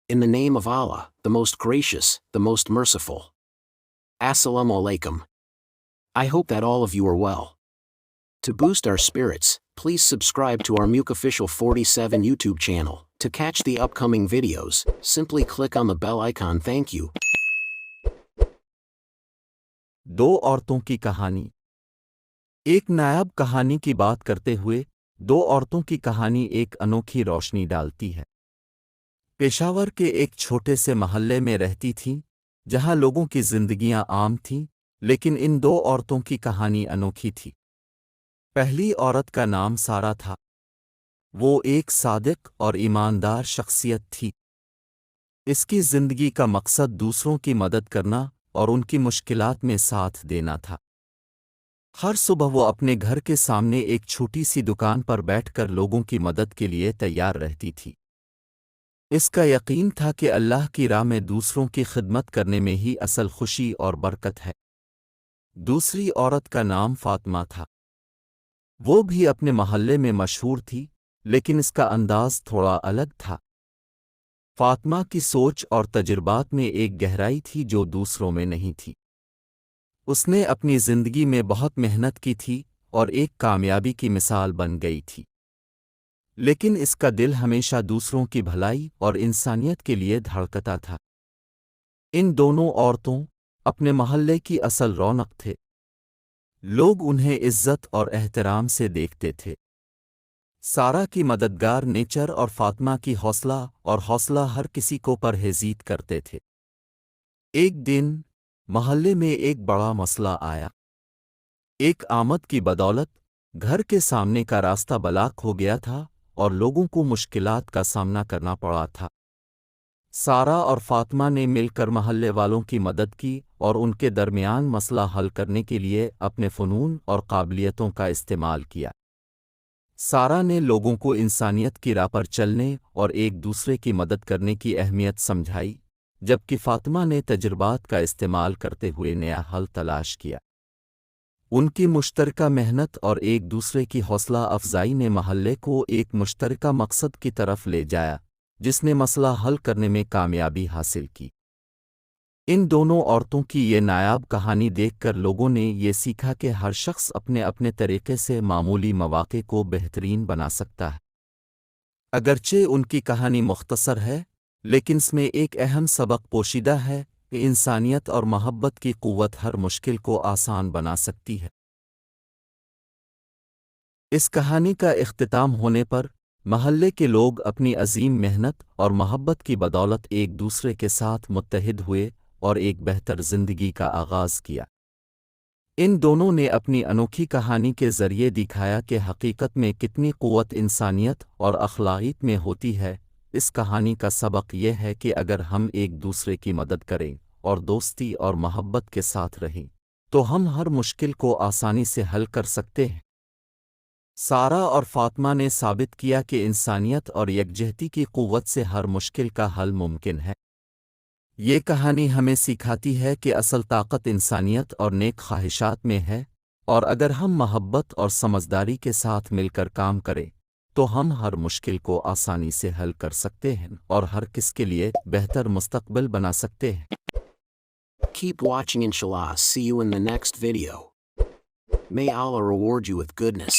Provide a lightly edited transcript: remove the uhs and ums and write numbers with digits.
In the name of Allah, the most gracious, the most merciful. Assalamu alaikum. I hope that all of you are well. To boost our spirits, please subscribe to our Muke Official 47 YouTube channel. To catch the upcoming videos, simply click on the bell icon. Thank you. दो औरतों की कहानी। एक नायाब कहानी की बात करते हुए दो औरतों की कहानी एक अनोखी रोशनी डालती है। पेशावर के एक छोटे से महल्ले में रहती थीं, जहां लोगों की जिंदगियां आम थीं, लेकिन इन दो औरतों की कहानी अनोखी थी। पहली औरत का नाम सारा था। वो एक सादिक और ईमानदार शख्सियत थी। इसकी जिंदगी का मकसद दूसरों की मदद करना और उनकी मुश्किलात में साथ देना था। हर सुबह वो अपने घर के सामने एक छोटी सी दुकान पर बैठकर लोगों की मदद के लिए तैयार रहती थी। इसका यकीन था कि अल्लाह की राह में दूसरों की खिदमत करने में ही असल खुशी और बरकत है। दूसरी औरत का नाम फातिमा था। वो भी अपने महल्ले में मशहूर थी, लेकिन इसका अंदाज थोड़ा अलग था। फातिमा की सोच और तजुर्बात में एक गहराई थी जो दूसरों में नहीं थी। उसने अपनी जिंदगी में बहुत मेहनत की थी और एक कामयाबी की मिसाल बन गई थी, लेकिन इसका दिल हमेशा दूसरों की भलाई और इंसानियत के लिए धड़कता था। इन दोनों औरतों अपने महल्ले की असल रौनक थे। लोग उन्हें इज्जत और एहतराम से देखते थे। सारा की मददगार नेचर और फातिमा की हौसला हर किसी को परहेजीत करते थे। एक दिन महल्ले में एक बड़ा मसला आया। एक आमद की बदौलत घर के सामने का रास्ता ब्लॉक हो गया था और लोगों को मुश्किलात का सामना करना पड़ा था। सारा और फातिमा ने मिलकर महल्ले वालों की मदद की और उनके दरमियान मसला हल करने के लिए अपने फ़नून और काबिलियतों का इस्तेमाल किया। सारा ने लोगों को इंसानियत की राह पर चलने और एक दूसरे की मदद करने की अहमियत समझाई, जबकि फातिमा ने तजुर्बात का इस्तेमाल करते हुए नया हल तलाश किया। उनकी मुश्तरका मेहनत और एक दूसरे की हौसला अफजाई ने महल्ले को एक मुश्तरका मकसद की तरफ ले जाया, जिसने मसला हल करने में कामयाबी हासिल की। इन दोनों औरतों की ये नायाब कहानी देखकर लोगों ने ये सीखा कि हर शख्स अपने अपने तरीके से मामूली मौक़े को बेहतरीन बना सकता है। अगरचे उनकी कहानी मुख्तसर है, लेकिन इसमें एक अहम सबक पोशीदा है कि इंसानियत और मोहब्बत की क़ुव्वत हर मुश्किल को आसान बना सकती है। इस कहानी का इख्तिताम होने पर महल्ले के लोग अपनी अजीम मेहनत और मोहब्बत की बदौलत एक दूसरे के साथ मुत्तहिद हुए और एक बेहतर ज़िंदगी का आगाज़ किया। इन दोनों ने अपनी अनोखी कहानी के ज़रिए दिखाया कि हकीकत में कितनी क़ुव्वत इंसानियत और अखलाक़ियत में होती है। इस कहानी का सबक यह है कि अगर हम एक दूसरे की मदद करें और दोस्ती और मोहब्बत के साथ रहें, तो हम हर मुश्किल को आसानी से हल कर सकते हैं। सारा और फातिमा ने साबित किया कि इंसानियत और यकजहती की क़ुव्वत से हर मुश्किल का हल मुमकिन है। ये कहानी हमें सिखाती है कि असल ताकत इंसानियत और नेक ख्वाहिशात में है, और अगर हम मोहब्बत और समझदारी के साथ मिलकर काम करें, तो हम हर मुश्किल को आसानी से हल कर सकते हैं और हर किसी के लिए बेहतर मुस्तक़बिल बना सकते हैं। Keep watching, inshallah. See you in the next video. May Allah reward you with goodness.